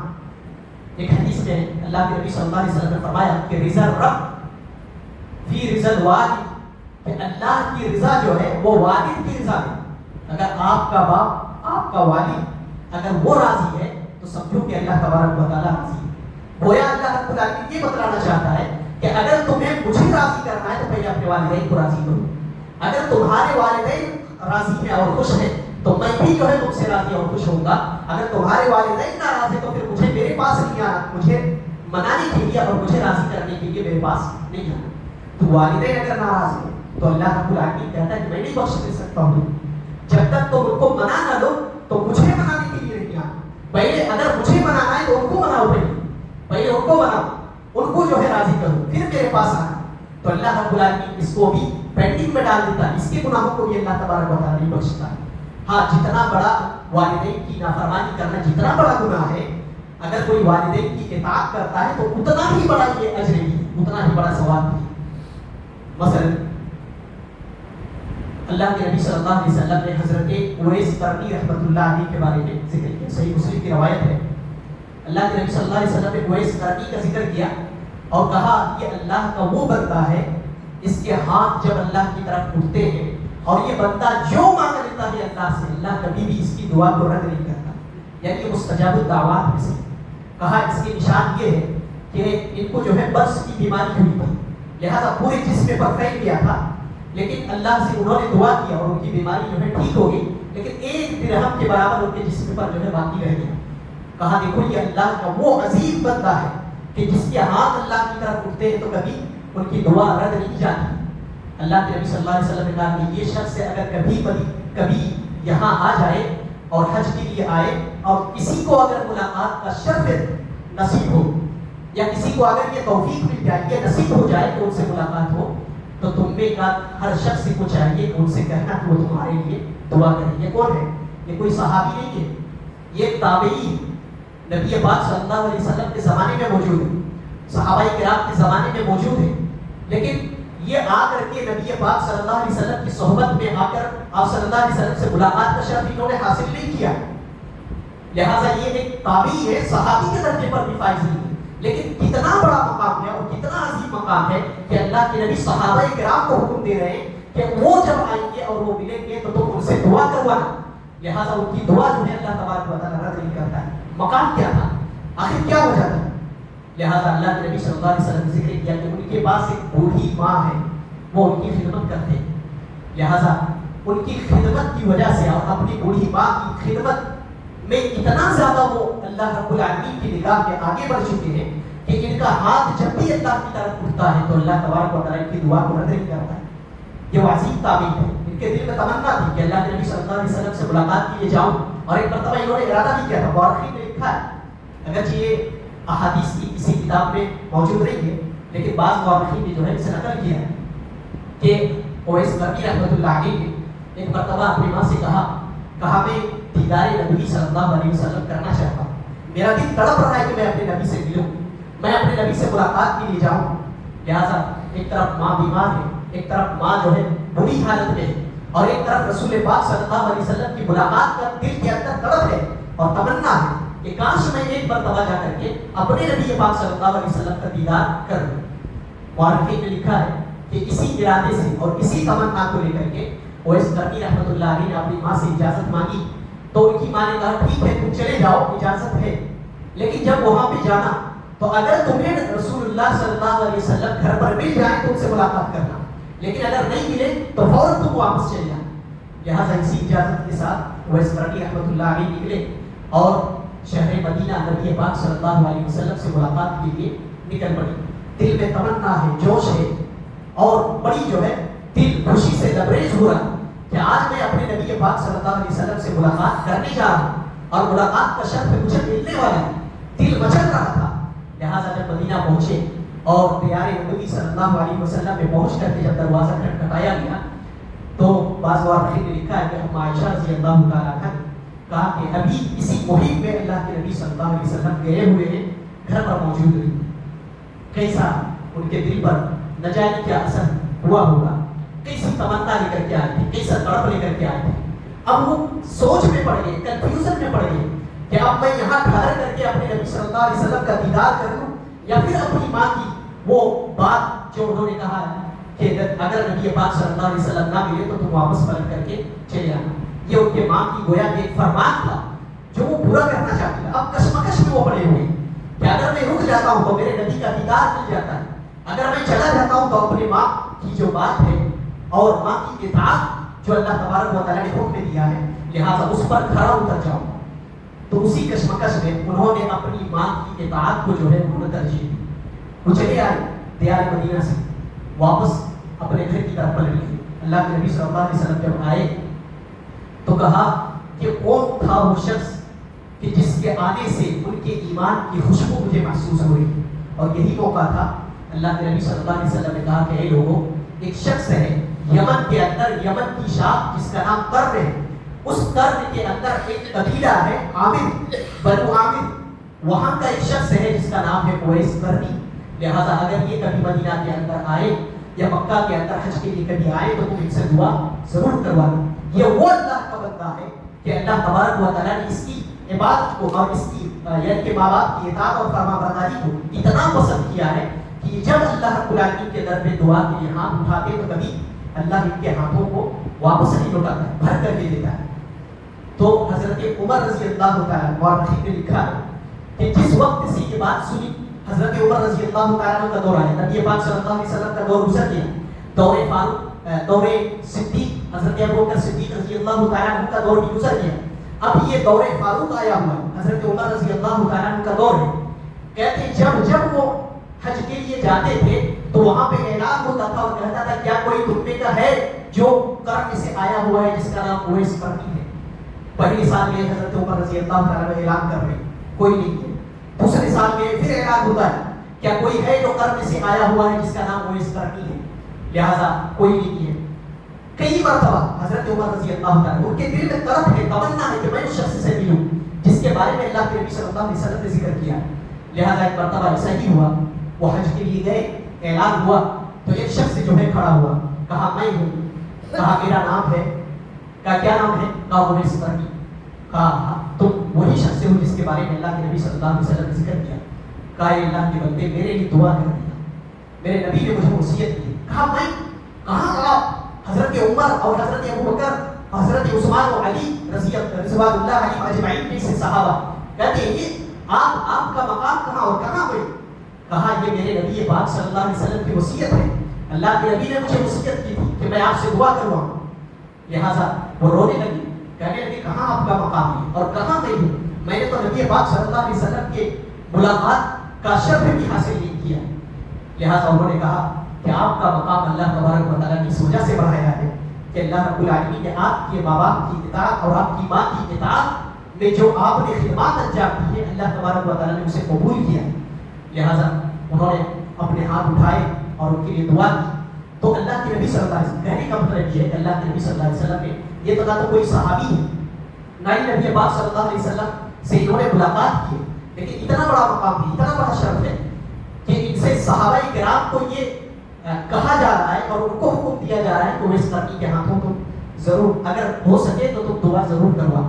ایک حدیث میں اللہ کے نبی صلی اللہ علیہ وسلم نے فرمایا کہ رضا رب فی رضا الوالد, کہ اللہ کی رضا جو ہے وہ والد کی رضا ہے. اگر آپ کا باپ, آپ کا والد اگر وہ راضی ہے تو سمجھو کہ اللہ تبارک و تعالیٰ راضی ہے. گویا اللہ رب العالمین یہ بتلانا چاہتا ہے کہ اگر تمہیں مجھے راضی کرنا ہے تو پہلے اپنے والدین کو راضی کرو. اگر تمہارے والدین راضی ہیں اور خوش ہیں تو میں بھی جو ہے تم سے راضی اور خوش ہوں گا. اگر تمہارے والدین ناراض ہیں تو پھر مجھے میرے پاس نہیں آنا, مجھے منانے کے لیے اور مجھے راضی کرنے کے لیے میرے پاس نہیں آنا. تو والدین اگر ناراض ہیں تو اللہ رب العالمین کہتا ہے کہ میں نہیں بخش دے سکتا ہوں جب تک تم ان کو منا نہ دو تو مجھے منانے کے لیے نہیں آنا. پہلے اگر مجھے منانا ہے تو ان کو مناؤ, پہلے ان کو مناؤ, ان کو جو ہے راضی کرو, پھر میرے پاس آنا. تو اللہ رب العالمین اس کو بھی پینڈنگ میں ڈال دیتا ہے. اس کے گناہوں کو بھی اللہ تبارک و تعالیٰ نہیں بخشتا ہے. ہاں, جتنا بڑا والدین کی نافرمانی کرنا جتنا بڑا گناہ ہے, اگر کوئی والدین کی اطاعت کرتا ہے تو اتنا ہی بڑا یہ اجر بھی, اتنا ہی بڑا ثواب بھی. مثلا اللہ کے نبی صلی اللہ علیہ وسلم نے حضرت اویس قرنی رحمۃ اللہ علیہ کے بارے میں ذکر کیا. صحیح مسلم کی روایت ہے, اللہ کے نبی صلی اللہ علیہ وسلم نے اویس قرنی کا ذکر کیا اور کہا یہ اللہ کا وہ بندہ ہے اس کے ہاتھ جب اللہ کی طرف اٹھتے ہیں اور یہ بندہ جو مانگ لیتا ہے اللہ سے, اللہ کبھی بھی اس کی دعا کو رد نہیں کرتا. یعنی یہ مستجاب الدعوات میں سے. کہا اس کے نشان یہ ہے کہ ان کو جو ہے برس کی بیماری ہوئی تھی, لہذا پورے جسم پر پھیل گیا تھا, لیکن اللہ سے انہوں نے دعا کیا اور ان کی بیماری جو ہے ٹھیک ہو گئی, لیکن ایک درہم کے برابر ان کے جسم پر جو ہے باقی رہ گیا. کہا دیکھو یہ اللہ کا وہ عظیم بندہ ہے کہ جس کے ہاتھ اللہ کی طرف اٹھتے ہیں تو کبھی ان کی دعا رد نہیں جاتی. اللہ کے نبی صلی اللہ علیہ وسلم نے کہا کہ یہ شخص اگر کبھی یہاں آ جائے اور حج کے لیے آئے اور کسی کو اگر ملاقات کا شرف نصیب ہو یا کسی کو اگر یہ توفیق مل جائے, یہ نصیب ہو جائے کہ ان سے ملاقات ہو, تو تم میں کا ہر شخص کو چاہیے کہ ان سے کہنا کہ وہ تمہارے لیے دعا کرے. یہ کون ہے؟ یہ کوئی صحابی نہیں ہے, یہ ایک تابعی نبی پاک صلی اللہ علیہ وسلم کے زمانے میں موجود ہے, صحابہ کرام کے زمانے میں موجود ہے, لیکن یہ آ کر کے نبی پاک صلی اللہ علیہ وسلم کی صحبت میں آ کر آپ صلی اللہ علیہ وسلم سے ملاقات کا شرف انہوں نے حاصل نہیں کیا. لہٰذا یہ ایک تابعی ہے, صحابی کے درجے پر بھی فائز نہیں ہے, لیکن کتنا بڑا مقام ہے اور کتنا عظیم مقام ہے کہ اللہ کے نبی صحابہ کرام کو حکم دے رہے ہیں کہ وہ جب آئیں گے اور وہ ملیں گے تو تم ان سے دعا کروانا. لہٰذا ان کی دعا جو ہے اللہ تبارک و تعالیٰ رد نہیں کرتا ہے. مقام کیا تھا, آخر کیا وجہ تھا؟ لہٰذا اللہ کے نبی صلی اللہ علیہ وسلم نے ذکر کیا کہ ان کے پاس ایک بوڑھی ماں ہے, وہ ان کی خدمت کرتے ہیں. لہٰذا ان کی خدمت کی وجہ سے اور اپنی بوڑھی ماں کی خدمت میں اتنا زیادہ وہ اللہ رب العالمین کی نگاہ کے آگے بڑھ چکے ہیں کہ ان کا ہاتھ جب بھی اللہ کی طرف اٹھتا ہے تو اللہ تبارک و تعالیٰ کی دعا کو رد نہیں کرتا ہے. یہ وہ عظیم تابعی ہے. ان کے دل میں تمنا تھی کہ اللہ کے نبی صلی اللہ علیہ وسلم سے ملاقات کے لیے جاؤں, اور ایک مرتبہ انہوں نے ارادہ بھی کیا تھا. مورخین نے لکھا ہے, اگرچہ یہ احادیث کی کسی کتاب میں موجود نہیں ہے, لیکن بعض مورخین نے جو ہے اسے نقل کیا ہے کہ اویس قرنی رحمۃ اللہ علیہ نے ایک مرتبہ اپنی ماں سے کہا میں دیدار نبی صلی اللہ علیہ وسلم کرنا چاہتا ہوں, میرا دل تڑپ رہا ہے کہ میں اپنے نبی سے ملوں, میں اپنے نبی سے ملاقات کے لیے جاؤں. لہٰذا ایک طرف ماں بیمار ہے, ایک طرف ماں جو ہے بری حالت میں ہے, اور ایک طرف رسول پاک صلی اللہ علیہ وسلم کی ملاقات کا دل کے اندر تڑپ ہے اور تمنا ہے کہ کاش میں ایک مرتبہ جا کر کے اپنے نبی پاک صلی اللہ علیہ وسلم کا دیدار کروں. مورخین نے لکھا ہے کہ اسی ارادے سے اور اسی تمنا کو لے کر کے اویس کرنی رحمۃ اللہ علیہ نے اپنی ماں سے اجازت مانگی تو ان کی ماں نے کہا ٹھیک ہے تم چلے جاؤ اجازت ہے، لیکن جب وہاں پہ جانا تو اگر تمہیں رسول اللہ صلی اللہ علیہ وسلم گھر پر مل جائیں تو ان سے ملاقات کرنا، لیکن اگر نہیں ملے تو فوراً تم واپس چلے جانا۔ لہٰذا اسی اجازت کے ساتھ اویس کرنی رحمۃ اللہ علیہ نکلے اور شہر مدینہ نبی پاک صلی اللہ علیہ وسلم سے ملاقات کے لیے نکل پڑی۔ دل میں تمنا ہے، جوش ہے، اور بڑی جو ہے دل خوشی سے لبریز ہو رہا کہ آج میں اپنے نبی پاک صلی اللہ علیہ وسلم سے ملاقات کرنے جا رہا ہوں اور ملاقات کا شرف مجھے ملنے والا ہے، دل مچل رہا تھا۔ لہٰذا جب مدینہ پہنچے اور پیارے نبی صلی اللہ علیہ وسلم میں پہنچ کر کے جب دروازہ کھٹکھٹایا گیا تو بعض مورخین نے لکھا ہے کہ ہم عائشہ رضی اللہ تعالیٰ عنہا نے کہا کہ ابھی اسی مہم میں اللہ کے نبی صلی اللہ علیہ وسلم گئے ہوئے ہیں، گھر پر موجود نہیں۔ کیسا ان کے دل پر نہ جانے کیا اثر ہوا ہوگا، کیسی تمنا لے کر کے آئے تھے، کیسا تڑپ لے کر کے آئے تھے۔ اب وہ سوچ میں پڑ گئے، کنفیوژن میں پڑ گئے کہ اب میں یہاں ٹھہر کر کے اپنے نبی صلی اللہ علیہ وسلم کا دیدار کر لوں یا پھر اپنی ماں کی وہ بات جو انہوں نے کہا ہے کہ اگر نبی پاک صلی اللہ علیہ وسلم نہ ملے تو تم واپس پلٹ کر کے چلے آنا۔ یہ ان کے ماں کی گویا کہ ایک فرمان تھا جو وہ پورا کرنا چاہتے تھے۔ اب کشمکش میں وہ پڑے ہوئے کہ اگر میں رک جاتا ہوں تو میرے نبی کا دیدار مل جاتا ہے، اگر میں چلا جاتا ہوں تو اپنی ماں کی جو بات ہے اور ماں کی اطاعت جو اللہ تبارک و تعالیٰ نے حکم دیا ہے لہٰذا اس پر کھڑا اتر جاؤں۔ تو اسی کشمکش میں انہوں نے اپنی ماں کی اطاعت کو جو ہے انہوں نے ترجیح دی۔ وہ چلے آئے دیار مدینہ سے واپس اپنے گھر کی طرف پلٹ گئے۔ اللہ کے نبی صلی اللہ علیہ وسلم جب آئے تو کہا کہ کون تھا وہ شخص کہ جس کے آنے سے ان کے ایمان کی خوشبو مجھے محسوس ہو رہی، اور یہی موقع تھا۔ اللہ کے نبی صلی اللہ علیہ وسلم نے کہا کہ اے لوگوں، ایک شخص ہے یمن کے اندر، یمن کی شاخ جس کا نام قرن ہے، اس قرن کے اندر ایک قبیلہ ہے عامر، بنو عامر، وہاں کا ایک شخص ہے جس کا نام ہے اویس قرنی۔ لہٰذا اگر یہ کبھی مدینہ کے اندر آئے یا مکہ کے اندر حج کے لیے کبھی آئے تو تم ان سے دعا ضرور کروا دو۔ یہ وہ اللہ کا بندہ ہے کہ اللہ تبارک و تعالیٰ نے اس کی عبادت کو اور اس کی یعنی کہ ماں باپ کی اطاعت اور فرما برداری کو اتنا پسند کیا ہے کہ جب اللہ رب العالمین کے در پہ دعا کے لیے ہاتھ اٹھاتے تو کبھی اللہ ان کے ہاتھوں کو واپس نہیں لوٹاتا ہے، بھر کر کے دیتا ہے۔ تو حضرت عمر رضی اللہ تعالیٰ مورخین نے لکھا ہے کہ جس وقت سے یہ بات سنی حضرت عمر رضی اللہ تعالیٰ کا دور آیا، نبی پاک صلی اللہ علیہ وسلم کا دور گزر گیا، دور فاروق، دور صدیق حضرت ابوبکر صدیق رضی اللہ تعالیٰ کا دور بھی گزر گیا۔ اب یہ دور فاروق آیا ہوا ہے، حضرت عمر رضی اللہ تعالیٰ کا دور ہے۔ کہتے ہیں جب وہ حج کے لیے جاتے تھے تو وہاں پہ اعلان ہوتا تھا اور کہتا تھا کیا کوئی تم میں کا ہے جو قرن سے آیا ہوا ہے جس کا نام اویس قرنی ہے۔ پہلی سال میں حضرت عمر رضی اللہ تعالیٰ اعلان کر رہے کوئی نہیں ہے، دوسرے سال میں پھر اعلان ہوتا ہے کیا کوئی ہے جو قرن سے آیا ہوا ہے جس کا نام اویس قرنی ہے، لہٰذا کوئی نہیں ہے۔ کئی مرتبہ حضرت عمر رضی اللہ تعالیٰ ان کے دل میں طلب ہے، تمنا ہے کہ میں اس شخص سے ملوں جس کے بارے میں اللہ کے نبی صلی اللہ علیہ وسلم نے ذکر کیا۔ لہٰذا ایک مرتبہ ایسا ہی ہوا، وہ حج کے لیے گئے، اعلان ہوا تو ایک شخص جو ہے کھڑا ہوا، کہا میں ہوں، کہا میرا نام ہے، کہا کیا نام ہے، کہا اویس قرنی، کہا تم وہی شخص ہو جس کے بارے میں اللہ کے نبی صلی اللہ علیہ وسلم نے ذکر کیا، کہا اے اللہ کے بندے میرے لیے دعا کر دینا، میرے نبی نے مجھے وصیت کی۔ کہا میں، کہاں آپ؟ حضرت عمر اور حضرت ابوبکر، حضرت عثمان و علی رضوان اللہ علیہم اجمعین میں سے صحابہ کہتے ہیں یہ آپ کا مقام کہاں اور کہاں ہوئی؟ کہا یہ میرے نبی پاک صلی اللہ علیہ وسلم کی وصیت ہے، اللہ کے نبی نے مجھے وصیت کی تھی کہ میں آپ سے دعا کرواؤں۔ لہٰذا وہ رونے لگی، کہنے لگی کہاں آپ کا مقام ہے اور کہاں میں ہوں، میں نے تو نبی پاک صلی اللہ علیہ وسلم کے ملاقات کا شرف بھی حاصل نہیں کیا۔ لہٰذا انہوں نے کہا کہ آپ کا مقام اللہ تبارک و تعالیٰ نے اس وجہ سے بڑھایا ہے کہ اللہ رب العالمین نے آپ کے ماں باپ کی اطاعت اور آپ کی ماں کی اطاعت میں جو آپ نے خدمات انجام دی ہے اللہ تبارک و تعالیٰ نے اسے قبول کیا۔ لہٰذا انہوں نے اپنے ہاتھ اٹھائے اور ان کے لیے دعا کی تو اللہ کے نبی صلی اللہ علیہ وسلم، کہنے کا مطلب یہ ہے کہ اللہ کے نبی صلی اللہ علیہ وسلم نے یہ تو نہ تو کوئی صحابی ہے نہ ہی نبی پاک صلی اللہ علیہ وسلم سے انہوں نے ملاقات کی، لیکن اتنا بڑا مقام ہے، اتنا بڑا شرف ہے کہ ان سے صحابہ کرام کو یہ کہا جا رہا ہے اور ان کو حکم دیا جا رہا ہے کہ اویس قرنی کے ہاتھوں تم ضرور اگر ہو سکے تو تم دعا ضرور کروا۔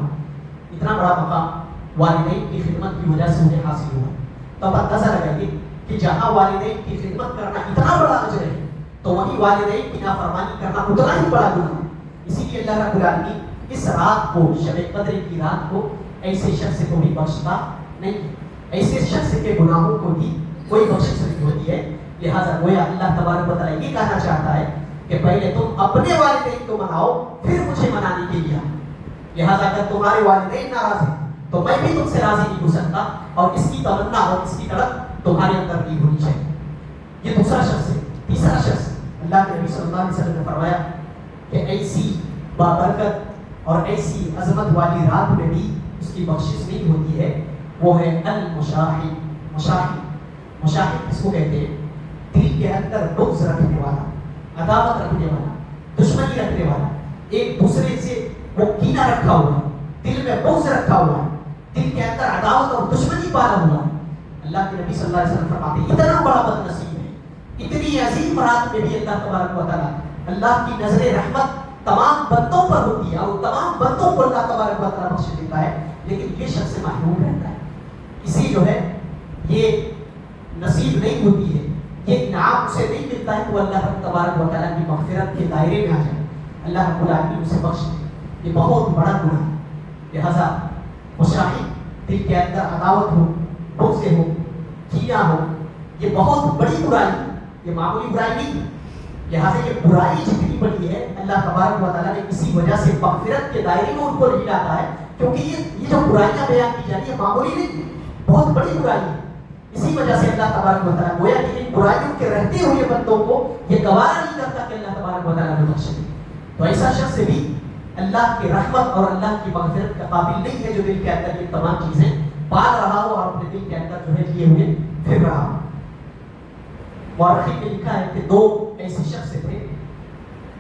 اتنا بڑا مقام والدین کی خدمت کی وجہ سے انہیں حاصل ہوا۔ تو اب اندازہ لگائیے کہ جہاں والدین کی خدمت کرنا اتنا بڑا اجر ہے تو وہیں والدین کی نافرمانی کرنا اتنا ہی بڑا گناہ ہے۔ اسی لیے اللہ رب العالمین اس رات کو، شب قدر کی رات کو ایسے شخص کو بھی بخشتا نہیں، ایسے شخص کے گناہوں کو بھی کوئی بخشش نہیں ہوتی ہے۔ لہٰذا گویا اللہ تبارک و تعالیٰ یہ کہنا چاہتا ہے کہ پہلے تم اپنے والدین کو مناؤ، پھر مجھے منانے کے لیے آؤ۔ لہٰذا اگر تمہارے والدین ناراض ہیں تو میں بھی تم سے راضی نہیں ہو سکتا، اور اس کی تمنا اور اس کی طرف تمہارے اندر نہیں ہونی چاہیے۔ یہ دوسرا شخص ہے۔ تیسرا شخص، اللہ کے نبی صلی اللہ علیہ وسلم نے فرمایا کہ ایسی بابرکت اور ایسی عظمت والی رات میں بھی اس کی بخشش نہیں ہوتی ہے، وہ ہے المشاہد۔ مشاہد کس کو کہتے ہیں؟ دل کے اندر بغض رکھنے والا، عداوت رکھنے والا، دشمنی رکھنے والا، ایک دوسرے سے وہ کینہ رکھا ہوا ہے، دل میں بغض رکھا ہوا ہے، دل کے اندر عداوت اور دشمنی پالا ہوا ہے۔ اللہ کے نبی صلی اللہ علیہ وسلم فرماتے ہیں اتنا بڑا بد نصیب ہے، اتنی عظیم رات میں بھی اللہ تبارک و تعالیٰ، اللہ کی نظر رحمت تمام بندوں پر ہوتی ہے اور تمام بندوں کو اللہ تبارک و تعالیٰ بخش دیتا ہے، لیکن یہ شخص محروم رہتا ہے۔ اسی جو ہے یہ نصیب نہیں ہوتی ہے، یہ انعام اسے نہیں ملتا ہے، تو اللہ تبارک و تعالیٰ کی مغفرت کے دائرے میں آ جائے، اللہ رب العالمین اسے بخش دے۔ یہ بہت بڑا گناہ ہے۔ لہذا مشاہد، دل کے اندر عداوت ہو، بغض ہو، کینہ ہو، یہ بہت بڑی برائی ہے، یہ معمولی برائی نہیں ہے۔ لہٰذا یہ برائی جتنی بڑی ہے، اللہ تبارک و تعالیٰ نے اسی وجہ سے مغفرت کے دائرے میں ان کو نہیں لاتا ہے، کیونکہ یہ جو برائیاں بیان کی جاتی ہیں معمولی نہیں، بہت بڑی برائی ہے۔ اسی وجہ سے اللہ تبارک و تعالیٰ گویا کہ ان برائیوں کے رہتے ہوئے بندوں کو یہ گوارا نہیں کرتا کہ اللہ تبارک و تعالیٰ نے بخش دے۔ تو ایسا شخص بھی اللہ کی رحمت اور اللہ کی مغفرت کا قابل نہیں ہے، جو دل کے اندر یہ تمام چیزیں پال رہا ہو اور اپنے دل کے اندر جو ہے لیے ہوئے پھر رہا ہو۔ مورخین نے لکھا ہے کہ دو ایسے شخص تھے،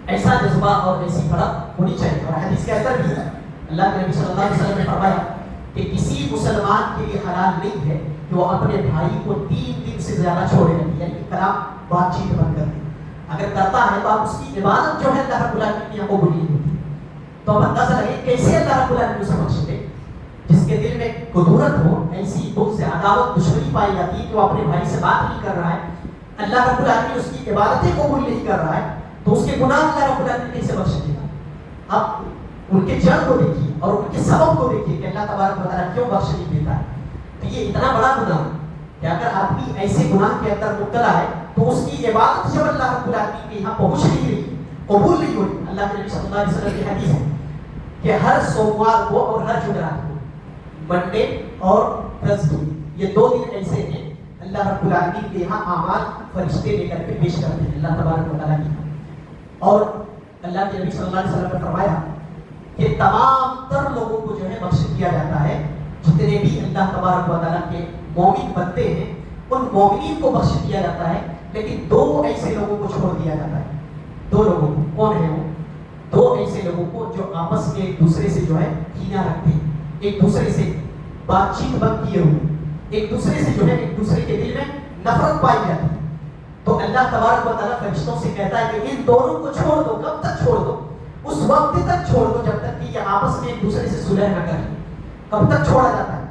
ایسا جذبہ اور ایسی فرق ہونی چاہیے، اور حدیث کے اندر بھی ہے اللہ کے نبی صلی اللہ علیہ وسلم نے فرمایا کہ کسی مسلمان کے لیے حلال نہیں ہے کہ وہ اپنے بھائی کو 3 دن سے زیادہ چھوڑے رہے، یعنی کلام بات چیت بند کر دے۔ اگر کرتا ہے تو آپ اس کی عبادت جو ہے اللہ رب العالمین کی قبول نہیں ہوتی۔ تو اب اندازہ لگے کیسے اللہ رب العالمین اسے بخش دے، جس کے دل میں قدرت ہو، ایسی بغض، عداوت، دشمنی پائی جاتی ہے کہ وہ اپنے بھائی سے بات نہیں کر رہا ہے، اللہ رب العالمین اس کی عبادتیں قبول نہیں کر رہا ہے، تو اس کے گناہ اللہ رب العالمین کیسے بخش دے گا؟ اب ان کے جڑ کو دیکھیے اور ان کے سبب کو دیکھیے کہ اللہ تبارک و تعالیٰ کیوں بخش نہیں دیتا ہے۔ تو یہ اتنا بڑا گناہ ہے کہ اگر آدمی ایسے گناہ کے اندر مبتلا ہے تو اس کی عبادت جب اللہ رب العالمین کے یہاں پہنچ نہیں رہی، قبول نہیں ہوئی۔ اللہ کے نبی صلی اللہ علیہ وسلم کی حدیث ہے کہ ہر سوموار کو اور ہر جمعرات کو، منڈے اور تھرسڈے، یہ 2 دن ایسے ہیں اللہ رب العالمین کے یہاں اعمال فرشتے لے کر کے پیش کرتے ہیں اللہ تبارک و تعالیٰ کے یہاں۔ اور اللہ کے نبی صلی اللہ علیہ وسلم نے فرمایا کہ تمام تر لوگوں کو جو ہے بخش دیا جاتا ہے، جتنے بھی اللہ تبارک و تعالیٰ کے مومن بنتے ہیں ان مومنین کو بخش دیا جاتا ہے، لیکن 2 ایسے لوگوں کو چھوڑ دیا جاتا ہے۔ 2 لوگوں کو، کون ہیں وہ؟ 2 ایسے لوگوں کو جو آپس میں ایک دوسرے سے جو ہے کینہ رکھتے ہیں، ایک دوسرے سے بات چیت بند کیے ہوئے، ایک دوسرے سے جو ہے ایک دوسرے کے دل میں نفرت پائی جاتی ہے۔ تو اللہ تبارک و تعالیٰ فرشتوں سے کہتا ہے کہ ان دونوں کو چھوڑ دو۔ کب تک چھوڑ دو؟ اس وقت تک چھوڑ دو جب تک کہ یہ آپس میں ایک دوسرے سے صلح نہ کریں۔ کب تک چھوڑا جاتا ہے؟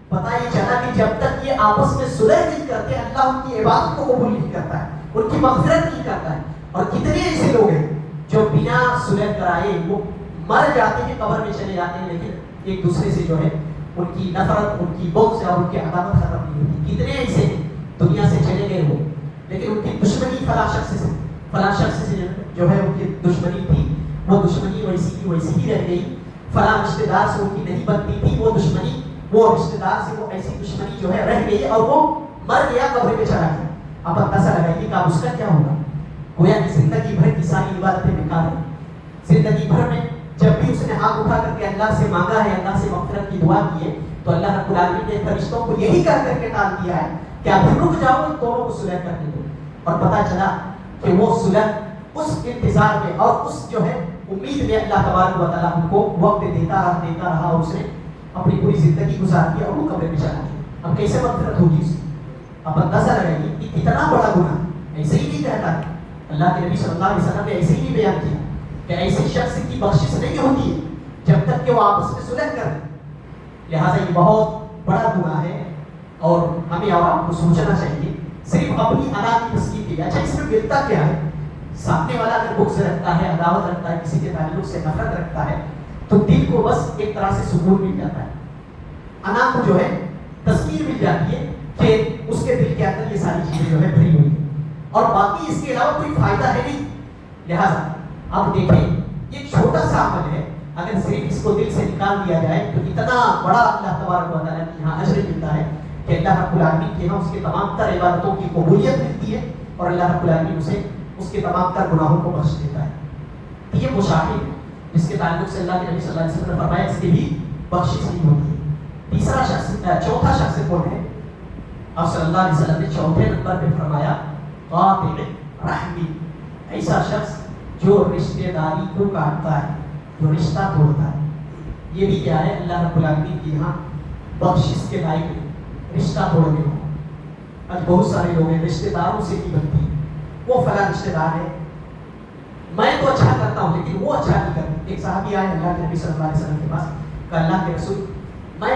پتہ یہ چلا کہ جب تک یہ آپس میں صلح نہیں کرتے اللہ ان کی عبادت کو قبول نہیں کرتا ہے، ان کی مغفرت نہیں کرتا ہے۔ اور کتنے ایسے لوگ ہیں جو بنا صلح کرائے وہ مر جاتے ہیں، قبر میں چلے جاتے ہیں، لیکن ایک دوسرے سے جو ہے ان کی نفرت، ان کی بغض اور ان کی عداوت ختم نہیں ہوتی۔ کتنے ایسے ہیں دنیا سے چلے گئے ہو، لیکن ان کی دشمنی فلاں شخص سے جو ہے ان کی دشمنی تھی، وہ دشمنی ویسی کی ویسی ہی رہ گئی۔ فلاں رشتے دار سے ان کی نہیں بنتی تھی وہ دشمنی، وہ رشتے دار سے وہ ایسی دشمنی جو ہے رہ گئی اور وہ مر گیا، قبر میں چلا گیا۔ اب اندازہ لگائیے کہ اب اس کا کیا ہوگا؟ گویا کہ زندگی بھر کی ساری عبادتیں بیکار ہیں۔ زندگی بھر میں جب بھی اس نے ہاتھ اٹھا کر کے اللہ سے مانگا ہے، اللہ سے مغفرت کی دعا کی ہے، تو اللہ رب العالمین نے فرشتوں کو یہی کہہ کر کے ٹال دیا ہے کہ اب رک جاؤ، ان دونوں کو صلح کرنے دو۔ اور پتہ چلا کہ وہ صلح اس انتظار میں اور اس جو ہے امید میں اللہ تبارک و تعالیٰ ان کو وقت دیتا رہا اور اس نے اپنی پوری زندگی گزار دی اور وہ قبر میں چلا گیا۔ اب کیسے مغفرت ہوگی اس کی؟ اب اندازہ لگائیے کہ اتنا بڑا گناہ ایسے ہی نہیں کہتا ہے۔ اللہ کے نبی صلی اللہ علیہ وسلم نے ایسے ہی نہیں بیان کیا کہ ایسے شخص کی بخشش نہیں ہوتی ہے جب تک کہ وہ آپس میں صلح کر لیں۔ لہٰذا یہ بہت بڑا گناہ ہے اور ہمیں اور آپ کو سوچنا چاہیے، صرف اپنی انا کی تسکین کے لیے۔ اچھا اس میں ملتا کیا ہے؟ سامنے والا اگر بغض رکھتا ہے، عداوت رکھتا ہے، کسی کے تعلق سے نفرت رکھتا ہے، تو دل کو بس ایک طرح سے سکون مل جاتا ہے، انا کو جو ہے تسکین مل جاتی ہے کہ اس کے دل کے اندر یہ ساری چیزیں جو ہے بھری ہوئی ہیں، اور باقی اس کے علاوہ کوئی فائدہ ہے نہیں۔ لہٰذا آپ دیکھیں یہ چھوٹا سا عمل ہے، اگر صرف اس کو دل سے نکال دیا جائے تو اتنا بڑا اللہ تبارک و تعالیٰ کی یہاں اجر ملتا ہے کہ اللہ رب العالمین کے یہاں اس کے تمام تر عبادتوں کی قبولیت ملتی ہے، اور اللہ رب العالمین اسے اس کے تمام تر گناہوں کو بخش دیتا ہے۔ یہ وہ شاہد ہے جس کے تعلق سے اللہ کے نبی صلی اللہ علیہ وسلم نے فرمایا اس کی بھی بخشش نہیں ہوتی ہے۔ تیسرا شخص، چوتھا شخص کون ہے؟ آپ صلی اللہ علیہ وسلم نے چوتھے نمبر پہ فرمایا قاطع رحمی، ایسا شخص جو رشتہ داری کو کاٹتا ہے، جو رشتہ توڑتا ہے۔ یہ بھی کیا ہے؟ اللہ رب العالمین کی یہاں بخشش کے لائق ہے، رشتہ توڑنے کو۔ آج بہت سارے لوگ ہیں رشتہ داروں سے کی بنتی، وہ فلاں رشتہ دار ہے، میں تو اچھا کرتا ہوں لیکن وہ اچھا نہیں کرتے۔ ایک صحابی آئے اللہ کے نبی صلی اللہ علیہ وسلم کے پاس، کہ اللہ کے رسول میں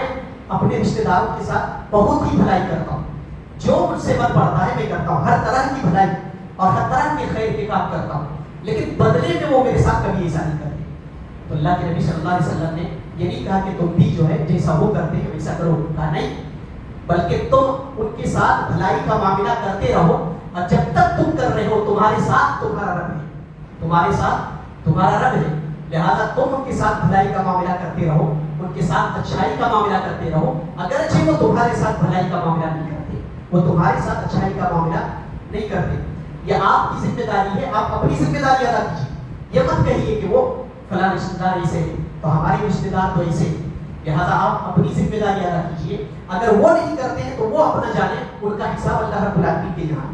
اپنے رشتہ داروں کے ساتھ بہت ہی بھلائی کرتا ہوں، جو مجھ سے بن پڑتا ہے میں کرتا ہوں، ہر طرح کی بھلائی اور ہر طرح کے خیر کے کام کرتا ہوں، لیکن بدلے میں وہ میرے ساتھ کبھی ایسا نہیں کرتے۔ تو اللہ کے نبی صلی اللہ علیہ وسلم نے یہ نہیں کہا کہ تم بھی جو ہے جیسا وہ کرتے ہیں ویسا کرو، کہا نہیں، بلکہ تم ان کے ساتھ بھلائی کا معاملہ کرتے رہو، اور جب تک تم کر رہے ہو تمہارے ساتھ تمہارا رب ہے، تمہارے ساتھ تمہارا رب ہے، لہذا تم ان کے ساتھ بھلائی کا معاملہ کرتے رہو، ان کے ساتھ اچھائی کا معاملہ کرتے رہو، اگرچہ وہ تمہارے ساتھ بھلائی کا معاملہ نہیں کرتے، وہ تمہارے ساتھ اچھائی کا معاملہ نہیں کرتے۔ یہ آپ کی ذمہ داری ہے، آپ اپنی ذمہ داری ادا کیجیے۔ یہ مت کہیے کہ وہ فلاں رشتہ دار ایسے ہیں تو ہمارے رشتہ دار تو ایسے ہیں، لہٰذا آپ اپنی ذمہ داری ادا کیجیے۔ اگر وہ نہیں کرتے ہیں تو وہ اپنا جانے، ان کا حساب اللہ رب العالمین کے یہاں۔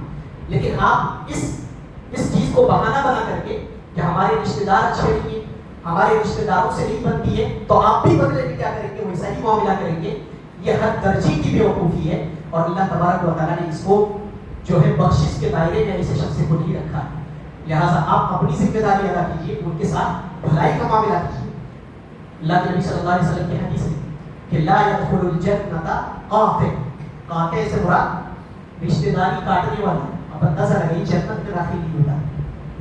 لیکن آپ اس چیز کو بہانہ بنا کر کے کہ ہمارے رشتہ دار اچھے نہیں ہیں، ہمارے رشتہ داروں سے نہیں بنتی ہے، تو آپ بھی بدلے میں کیا کریں گے؟ ویسا ہی معاملہ کریں گے۔ یہ حد درجے کی بے وقوفی ہے، اور اللہ تبارک و تعالیٰ نے اس کو جو ہے بخشش کے دائرے میں ایسے شخص کو نہیں رکھا ہے۔ لہٰذا آپ اپنی ذمہ داری ادا کیجیے، ان کے ساتھ بھلائی کا معاملہ کیجیے۔ اللہ کے نبی صلی اللہ علیہ وسلم کی حدیث ہے کہ لا يدخل الجنة قاطع، قاطع سے مراد رشتہ داری کاٹنے والا، اب اندازہ لگائیے جنت میں داخل نہیں ہوتا۔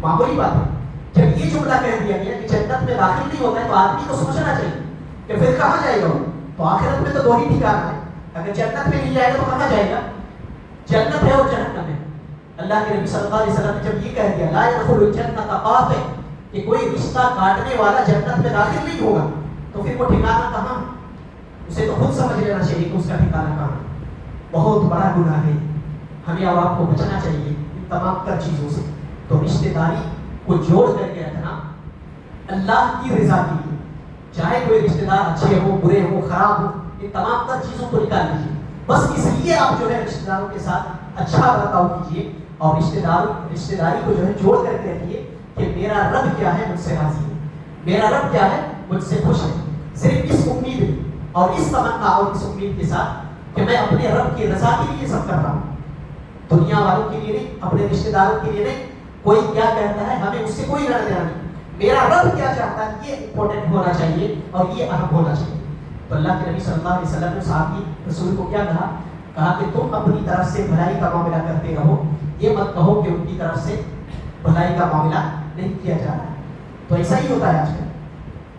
معمولی بات ہے، جب یہ جملہ کہہ دیا گیا کہ جنت میں داخل نہیں ہوتا ہے تو آدمی کو سوچنا چاہیے کہ پھر کہاں جائے گا وہ؟ تو آخرت میں تو دو ہی ٹھکانا ہے، اگر جنت میں نہیں جائے گا تو کہاں جائے گا؟ جنت ہے اور جہنم ہے۔ اللہ کے نبی صلی اللہ علیہ وسلم نے جب یہ کہہ دیا لا يدخل الجنة قاطع، کہ کوئی رشتہ کاٹنے والا جنت میں داخل نہیں ہوگا، تو پھر وہ ٹھکانا کہاں؟ اسے تو خود سمجھ لینا چاہیے کہ اس کا ٹھکانا کہاں ہے۔ بہت بڑا گناہ ہے، ہمیں اور آپ کو بچنا چاہیے ان تمام تر چیزوں سے۔ تو رشتہ داری کو جوڑ کر کے رکھنا اللہ کی رضا کے لیے، چاہے کوئی رشتہ دار اچھے ہو، برے ہو، خراب ہو، ان تمام تر چیزوں کو نکال لیجیے، بس اس لیے آپ جو ہے رشتہ داروں کے ساتھ اچھا برتاؤ کیجیے، اور رشتہ داری کو جو ہے جوڑ کر کے رکھیے کہ میرا رب کیا ہے مجھ سے راضی ہے، میرا رب کیا ہے مجھ سے خوش ہے۔ صرف اس امید اور اس تمنا اور اس امید کے ساتھ کہ میں اپنے رب کی رضا کے لیے سب کر رہا ہوں، دنیا والوں کے لیے نہیں، اپنے رشتہ داروں کے لیے نہیں، کوئی کیا کہتا ہے ہمیں اس سے کوئی لینا دینا نہیں، میرا رب کیا چاہتا ہے یہ امپورٹنٹ ہونا چاہیے اور یہ اہم ہونا چاہیے۔ تو اللہ کے نبی صلی اللہ علیہ وسلم نے صحابی رسول کو کیا کہا کہ تم اپنی طرف سے بھلائی کا معاملہ کرتے رہو، یہ مت کہو کہ ان کی طرف سے بھلائی کا معاملہ نہیں کیا جا رہا ہے۔ تو ایسا ہی ہوتا ہے آج کل۔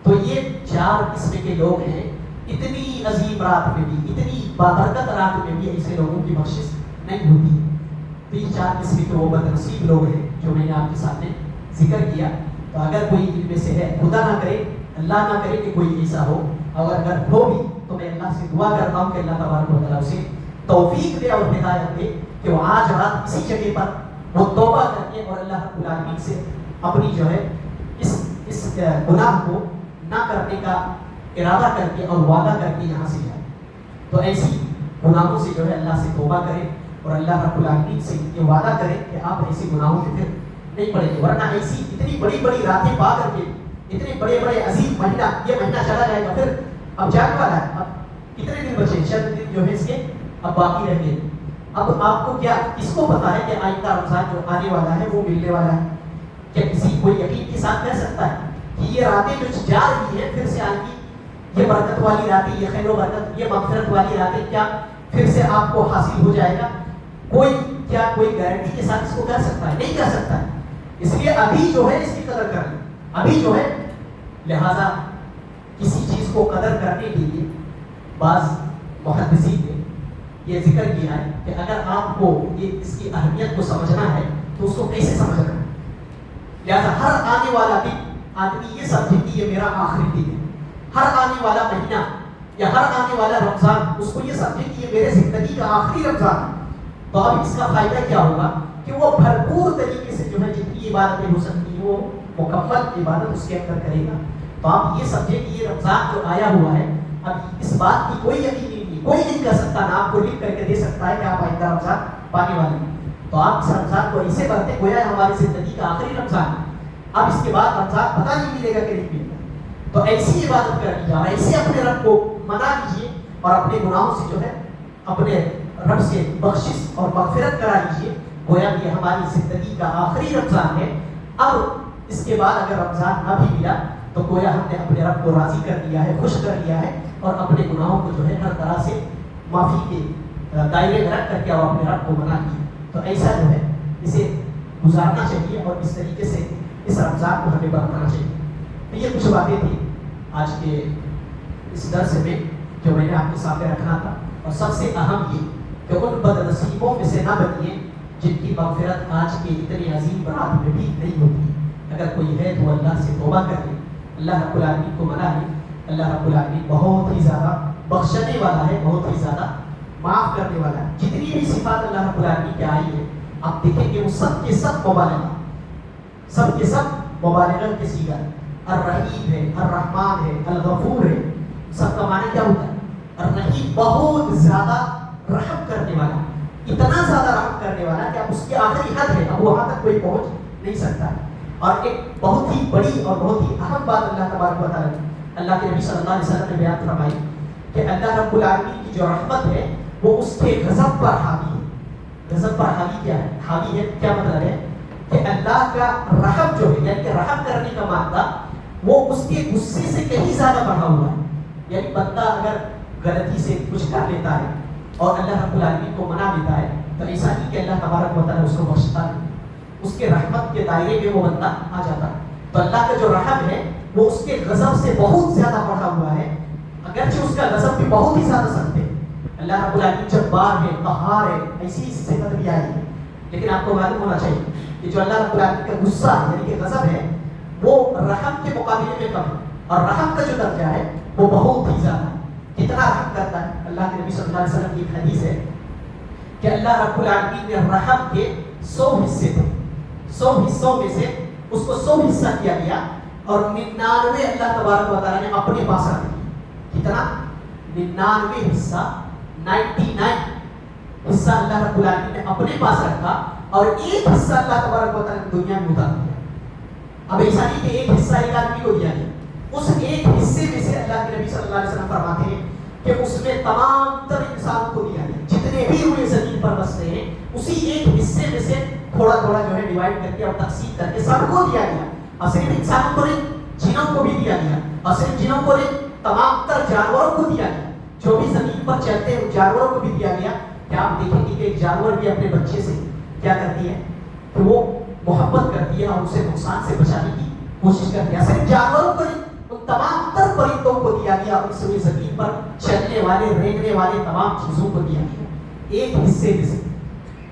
تو یہ 4 قسم کے لوگ ہیں، اتنی عظیم رات میں بھی، اتنی بابرکت رات میں بھی ایسے لوگوں کی بخشش نہیں ہوتی۔ 3-4 قسم کے وہ بدنصیب لوگ ہیں جو میں نے آپ کے سامنے ذکر کیا۔ تو اگر کوئی ان میں سے ہے، خدا نہ کرے، اللہ نہ کرے کہ کوئی ایسا ہو، اور اگر ہو بھی تو میں اللہ سے دعا کرتا ہوں کہ اللہ تبارک و تعالیٰ اسے توفیق دے اور ہدایت دے کہ وہ آج رات اسی جگہ پر وہ توبہ کر کے اور اللہ رب العالمین سے اپنی جو ہے اس گناہ کو نہ کرنے کا ارادہ کر کے اور وعدہ کر کے یہاں سے جائے۔ تو ایسی گناہوں سے جو ہے اللہ سے توبہ کرے اور اللہ رب العالمین سے یہ وعدہ کرے کہ آپ ایسے گناہوں میں پھر نہیں پڑیں گے، ورنہ ایسی اتنی بڑی بڑی راتیں پا کر کے، اتنے بڑے بڑے عظیم مہینہ، یہ مہینہ چلا جائے گا، پھر اب جانے والا ہے، اب کتنے دن بچے، چند دن جو ہے اس کے اب باقی رہ گئے۔ اب آپ کو کیا کس کو پتا ہے کہ آئندہ رمضان جو آنے والا ہے وہ ملنے والا ہے؟ کیا کسی کوئی یقین کے ساتھ کہہ سکتا ہے کہ یہ راتیں جو جا رہی ہیں پھر سے آئیں گی، یہ برکت والی راتیں، یہ خیر و برکت، یہ مغفرت والی راتیں کیا پھر سے آپ کو حاصل ہو جائے گا؟ کوئی کیا کوئی گارنٹی کے ساتھ اس کو کہہ سکتا ہے؟ نہیں کہہ سکتا ہے۔ اس لیے ابھی جو ہے اس کی قدر کریں، ابھی جو ہے. لہذا کسی چیز کو قدر کرنے کے لیے بعض محدثین نے یہ ذکر کیا ہے کہ اگر آپ کو یہ اس کی اہمیت کو سمجھنا ہے تو اس کو کیسے سمجھنا ہے. لہذا ہر آنے والا دن آدمی یہ سمجھے کہ یہ میرا آخری دن ہے. ہر آنے والا مہینہ یا ہر آنے والا رمضان اس کو یہ سمجھے کہ یہ میرے زندگی کا آخری رمضان ہے. تو اب اس کا فائدہ کیا ہوگا کہ وہ بھرپور طریقے سے جو ہے جتنی عبادتیں ہو سکتی ہیں وہ مکمل عبادت اس کے اندر کرے گا. تو آپ یہ سمجھیں کہ یہ رمضان جو آیا ہوا ہے اب اس بات کی کوئی یقین نہیں، کوئی نہیں کر سکتا نہ آپ کو لکھ کر کے دے سکتا ہے کہ آپ آئندہ رمضان پانے والے ہیں. تو آپ اس رمضان کو ایسے کرتے گویا ہماری زندگی کا آخری رمضان ہے. اب اس کے بعد رمضان پتہ نہیں ملے گا کہ نہیں ملے گا. تو ایسی عبادت کر لیجیے اور ایسے اپنے رب کو منا لیجیے اور اپنے گناہوں سے جو ہے اپنے رب سے بخشش اور مغفرت کرا لیجیے گویا کہ ہماری زندگی کا آخری رمضان ہے. اب اس کے بعد اگر رمضان نہ بھی ملا تو گویا ہم نے اپنے رب کو راضی کر دیا ہے، خوش کر لیا ہے اور اپنے گناہوں کو جو ہے ہر طرح سے معافی کے دائرے میں رکھ کر کے اور اپنے رب کو منا لیا. تو ایسا جو ہے اسے گزارنا چاہیے اور اس طریقے سے اس رمضان کو ہمیں برتنا چاہیے. تو یہ کچھ باتیں تھیں آج کے اس درس میں جو میں نے آپ کے سامنے رکھنا تھا. اور سب سے اہم یہ کہ ان بد نصیبوں میں سے نہ بنیے جن کی مغفرت آج کے اتنی عظیم رات میں بھی نہیں ہوتی. اگر کوئی ہے تو اللہ سے توبہ کر لے، اللہ رب العالمین کو منا لے. اللہ رب العالمین بہت ہی زیادہ بخشنے والا ہے، بہت ہی زیادہ معاف کرنے والا ہے. جتنی بھی صفات اللہ رب العالمین کی آئی ہے آپ دیکھیں گے وہ سب کے سب مبالغہ، سب کے سب مبالغہ کے صیغہ ہے. الرحیم ہے، الرحمن ہے، الغفور ہے. سب کا معنی کیا ہوتا ہے؟ الرحیم بہت زیادہ رحم کرنے والا، اتنا زیادہ رحم کرنے والا کہ اب اس کی آخری حد ہے، اب وہاں تک کوئی پہنچ نہیں سکتا ہے. اور ایک بہت ہی بڑی اور بہت ہی اہم بات اللہ تبارک و تعالیٰ نے اللہ کے نبی صلی اللہ علیہ وسلم نے بیان فرمائی کہ اللہ رب العالمین کی جو رحمت ہے وہ اس کے غضب پر حاوی ہے. غضب پر حاوی کیا ہے؟ حاوی ہے کیا مطلب ہے کہ اللہ کا رحم جو ہے یعنی کہ رحم کرنے کا مادہ وہ اس کے غصے سے کہیں زیادہ بڑھا ہوا ہے. یعنی بندہ اگر غلطی سے کچھ کر لیتا ہے اور اللہ رب العالمین کو منا لیتا ہے تو ایسا نہیں کہ اللہ تبارک و تعالیٰ اس کو بخشتا نہیں، اس کے رحمت کے دائرے میں وہ بندہ آ جاتا ہے. تو اللہ کا جو رحم ہے وہ اس کے غضب سے بہت زیادہ بڑھا ہوا ہے، اگرچہ اس کا غضب بھی بہت ہی زیادہ سخت ہے. اللہ رب العالمین جبار ہے، قہار ہے، ایسی صفت بھی آئی ہے. لیکن آپ کو معلوم ہونا چاہیے کہ جو اللہ رب العالمین کا غصہ یعنی کہ غضب ہے وہ رحم کے مقابلے میں کم ہے اور رحم کا جو درجہ ہے وہ بہت ہی زیادہ ہے. کتنا رحم کرتا ہے اللہ کے نبی صلی اللہ علیہ وسلم کی ایک حدیث ہے کہ اللہ رب العالمین نے رحم کے 100 حصے تھے، 100 حصوں میں سے اس کو 100 حصہ کیا گیا اور 99 اللہ تبارک و تعالیٰ نے اپنے پاس رکھ دیا. کتنا؟ 99 حصہ، 99 حصہ اللہ رب العالمین نے اپنے پاس رکھا اور ایک حصہ اللہ تبارک و تعالیٰ نے دنیا میں اتار دیا. اب ایسا نہیں کہ ایک حصہ ایک آدمی کو دیا گیا، اس ایک حصے میں سے اللہ کے نبی صلی اللہ علیہ وسلم فرماتے ہیں کہ اس میں تمام تر انسان کو دیا گیا، جتنے بھی ہوئے زمین پر بستے ہیں اسی ایک حصے میں سے تھوڑا تھوڑا جو ہے ڈیوائڈ کر کے اور تقسیم کر کے سب کو دیا گیا. اور صرف انسانوں کو نہیں، جنوں کو بھی دیا گیا، اور صرف جنوں کو نہیں تمام تر جانوروں کو دیا گیا. جو بھی زمین پر چلتے ہیں ان جانوروں کو بھی دیا گیا. کیا آپ دیکھیں گے کہ ایک جانور بھی اپنے بچے سے کیا کرتی ہے کہ وہ محبت کرتی ہے اور اسے نقصان سے بچانے کی کوشش کرتی ہے. صرف جانوروں کو نہیں ان تمام تر پرندوں کو دیا گیا اور اس زمین پر چلنے والے رینگنے والے تمام چیزوں کو دیا گیا. ایک حصے میں سے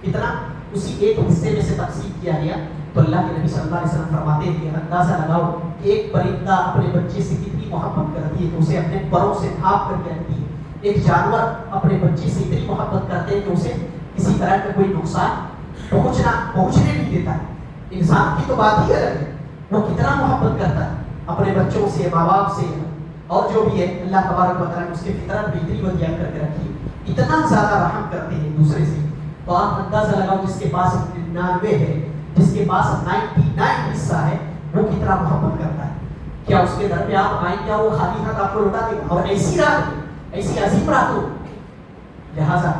اتنا اسی ایک حصے میں سے تقسیم کیا گیا. تو اللہ کے نبی صلی اللہ علیہ وسلم فرماتے ہیں کہ اندازہ لگاؤ کہ ایک پرندہ اپنے بچے سے کتنی محبت کرتی ہے کہ اسے اپنے پروں سے ڈھانپ کر کے رکھتی ہے. ایک جانور اپنے بچے سے اتنی محبت کرتے ہیں کہ اسے کسی طرح کا کوئی نقصان پہنچنے نہیں دیتا ہے. انسان کی تو بات ہی الگ ہے، وہ کتنا محبت کرتا ہے اپنے بچوں سے، ماں باپ سے اور جو بھی ہے اللہ تبارک و تعالیٰ نے اس کے فطرت میں اتنی بدیاں کر کے رکھی ہے، اتنا زیادہ رحم کرتے ہیں دوسرے سے. تو آپ اندازہ لگاؤ جس کے پاس 99 ہے، جس کے پاس 99 حصہ ہے وہ کتنا محبت کرتا ہے. کیا اس کے در پہ آپ آئیں گے اور وہ خالی ہاتھ آپ کو لوٹا دے گا؟ اور ایسی رات میں، ایسی عظیم رات ہو. لہٰذا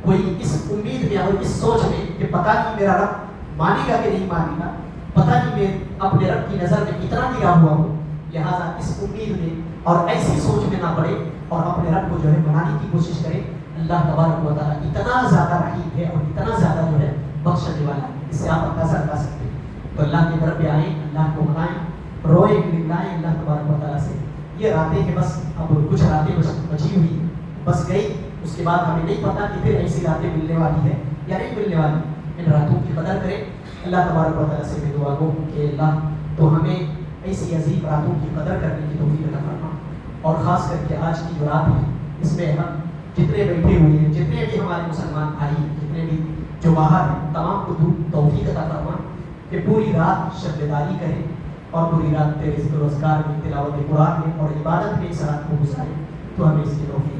کوئی اس امید میں اور اس سوچ میں کہ پتہ نہیں میرا رب مانے گا کہ نہیں مانے گا، پتہ نہیں میں اپنے رب کی نظر میں کتنا گرا ہوا ہوں، لہٰذا اس امید میں اور ایسی سوچ میں نہ پڑے اور اپنے رب کو جو ہے منانے کی کوشش کرے. اللہ تبارک و تعالیٰ اتنا زیادہ رحیم ہے اور اتنا زیادہ جو ہے بخشنے والا ہے، اس سے آپ اندازہ لگا سکتے ہیں. تو اللہ کی طرف بھی آئیں, اللہ کو منائیں, روئیں گڑگڑائیں اللہ تبارک و تعالیٰ سے. یہ راتیں کہ بس اب کچھ راتیں بچی ہوئی, بس گئی, اس کے بعد ہمیں نہیں پتا کہ پھر ایسی راتیں ملنے والی ہے یا نہیں ملنے والی. ان راتوں کی قدر کریں. اللہ تبارک و تعالیٰ سے میں دعا گو کہ اللہ تو ہمیں ایسی عظیم راتوں کی قدر کرنے کی توفیق عطا فرما. اور خاص کر کے آج کی جو رات ہے اس میں ہم جتنے بیٹھے ہوئے ہیں, جتنے بھی ہمارے مسلمان بھائی, جتنے بھی جو باہر ہیں, تمام کو توفیق عطا فرما کہ پوری رات شب بیداری کریں اور پوری رات تیرے ذکر و اذکار میں, تلاوت قرآن میں اور عبادت میں اس رات کو گزاریں. تو ہمیں اس کی توفیق